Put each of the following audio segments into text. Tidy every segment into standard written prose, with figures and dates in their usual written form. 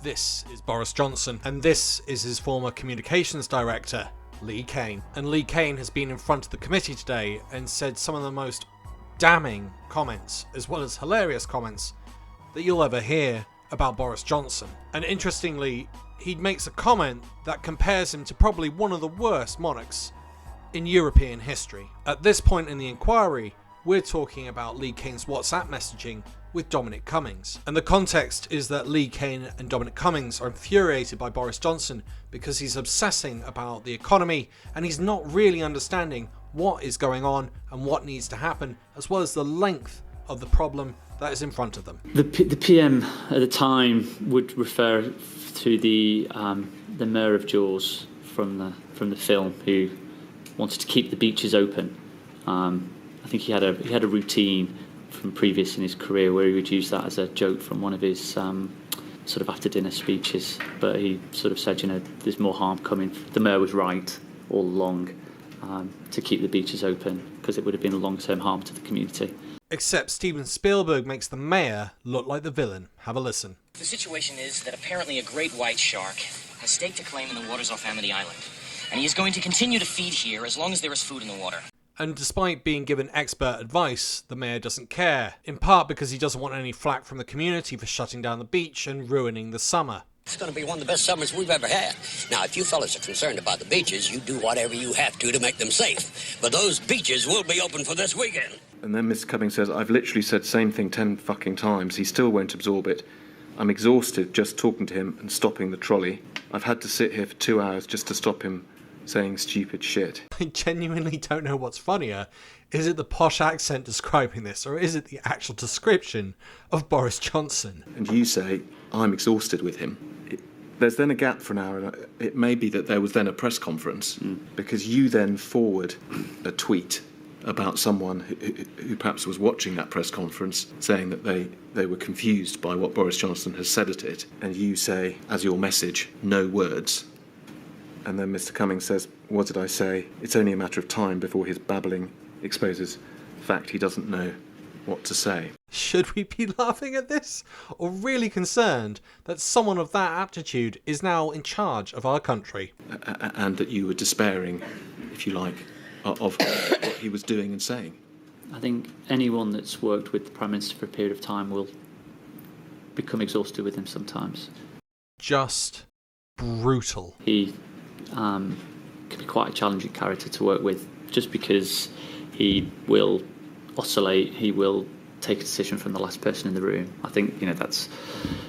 This is Boris Johnson, and this is his former communications director, Cain. And Cain has been in front of the committee today and said some of the most damning comments, as well as hilarious comments, that you'll ever hear about Boris Johnson. And interestingly, he makes a comment that compares him to probably one of the worst monarchs in European history. At this point in the inquiry, we're talking about Cain's WhatsApp messaging with Dominic Cummings. And the context is that Cain and Dominic Cummings are infuriated by Boris Johnson because he's obsessing about the economy and he's not really understanding what is going on and what needs to happen, as well as the length of the problem that is in front of them. The PM at the time would refer to the mayor of Jaws from the film, who wanted to keep the beaches open. I think he had a routine from previous in his career where he would use that as a joke from one of his sort of after dinner speeches. But he sort of said, there's more harm coming. The mayor was right all along to keep the beaches open, because it would have been a long-term harm to the community. Except Steven Spielberg makes the mayor look like the villain. Have a listen. The situation is that apparently a great white shark has staked a claim in the waters off Amity Island, and he is going to continue to feed here as long as there is food in the water. And despite being given expert advice, the mayor doesn't care, in part because he doesn't want any flack from the community for shutting down the beach and ruining the summer. It's going to be one of the best summers we've ever had. Now, if you fellas are concerned about the beaches, you do whatever you have to make them safe. But those beaches will be open for this weekend. And then Mr. Cummings says, I've literally said the same thing 10 fucking times. He still won't absorb it. I'm exhausted just talking to him and stopping the trolley. I've had to sit here for 2 hours just to stop him saying stupid shit. I genuinely don't know what's funnier. Is it the posh accent describing this, or is it the actual description of Boris Johnson? And you say, I'm exhausted with him. There's then a gap for an hour, and it may be that there was then a press conference, because you then forward a tweet about someone who perhaps was watching that press conference, saying that they were confused by what Boris Johnson has said at it, and you say, as your message, no words. And then Mr. Cummings says, what did I say? It's only a matter of time before his babbling exposes the fact he doesn't know what to say. Should we be laughing at this, or really concerned that someone of that aptitude is now in charge of our country? And that you were despairing, if you like, of what he was doing and saying? I think anyone that's worked with the Prime Minister for a period of time will become exhausted with him sometimes. Just brutal. He can be quite a challenging character to work with, just because he will oscillate, he will take a decision from the last person in the room. I think, that's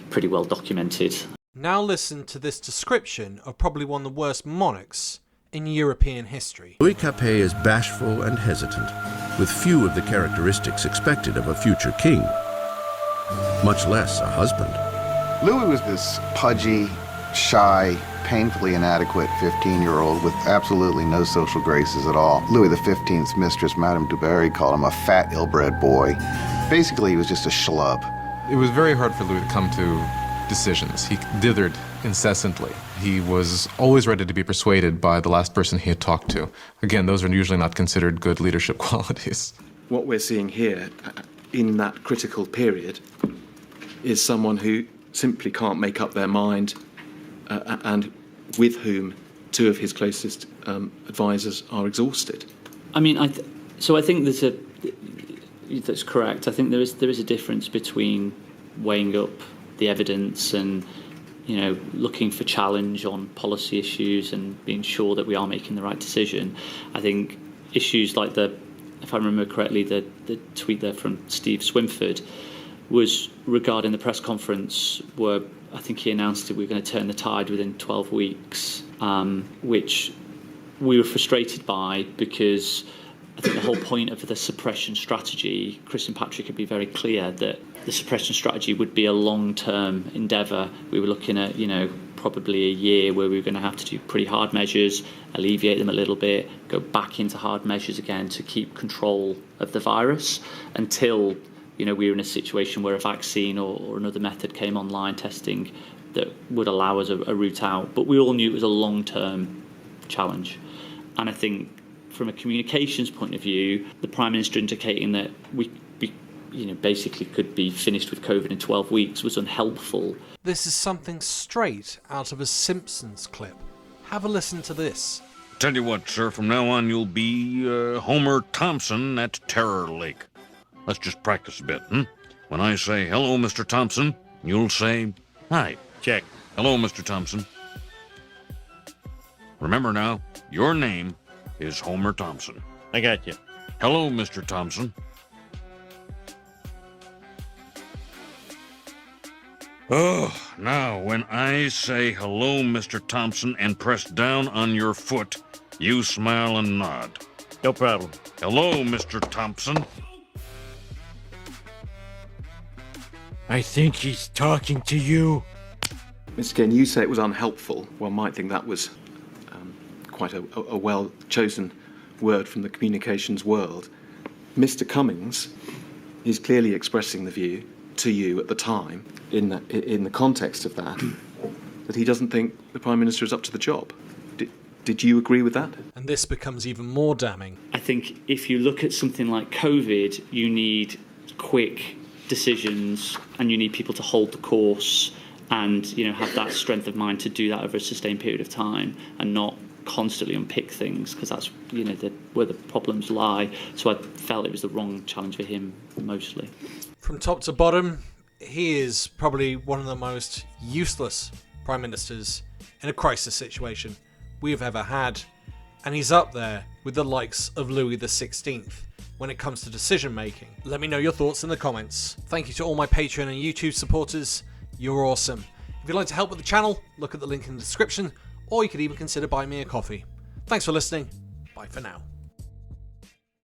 pretty well documented. Now listen to this description of probably one of the worst monarchs in European history. Louis Capet is bashful and hesitant, with few of the characteristics expected of a future king, much less a husband. Louis was this pudgy, shy, painfully inadequate 15-year-old with absolutely no social graces at all. Louis XV's mistress, Madame du Barry, called him a fat, ill-bred boy. Basically, he was just a schlub. It was very hard for Louis to come to decisions. He dithered incessantly. He was always ready to be persuaded by the last person he had talked to. Again, those are usually not considered good leadership qualities. What we're seeing here, in that critical period, is someone who simply can't make up their mind, and with whom two of his closest advisors are exhausted. I mean, I think that's correct. I think there is a difference between weighing up the evidence and looking for challenge on policy issues and being sure that we are making the right decision. I think issues like if I remember correctly, the tweet there from Steve Swinford was regarding the press conference where I think he announced that we were going to turn the tide within 12 weeks, which we were frustrated by, because I think the whole point of the suppression strategy, Chris and Patrick had been very clear that the suppression strategy would be a long-term endeavour. We were looking at, probably a year where we were going to have to do pretty hard measures, alleviate them a little bit, go back into hard measures again to keep control of the virus until we were in a situation where a vaccine or another method came online, testing, that would allow us a route out. But we all knew it was a long-term challenge. And I think from a communications point of view, the Prime Minister indicating that we basically could be finished with COVID in 12 weeks was unhelpful. This is something straight out of a Simpsons clip. Have a listen to this. Tell you what, sir, from now on you'll be Homer Thompson at Terror Lake. Let's just practice a bit, When I say, hello, Mr. Thompson, you'll say, hi. Check. Hello, Mr. Thompson. Remember now, your name is Homer Thompson. I got you. Hello, Mr. Thompson. Oh, now, when I say hello, Mr. Thompson, and press down on your foot, you smile and nod. No problem. Hello, Mr. Thompson. I think he's talking to you. Mr. Cain, you say it was unhelpful. One might think that was quite a well-chosen word from the communications world. Mr. Cummings is clearly expressing the view to you at the time, in the context of that, that he doesn't think the Prime Minister is up to the job. Did you agree with that? And this becomes even more damning. I think if you look at something like COVID, you need quick decisions and you need people to hold the course and have that strength of mind to do that over a sustained period of time and not constantly unpick things, because that's where the problems lie. So I felt it was the wrong challenge for him mostly. From top to bottom, he is probably one of the most useless prime ministers in a crisis situation we've ever had, and he's up there with the likes of Louis XVI when it comes to decision making. Let me know your thoughts in the comments. Thank you to all my Patreon and YouTube supporters. You're awesome. If you'd like to help with the channel, look at the link in the description, or you could even consider buying me a coffee. Thanks for listening. Bye for now.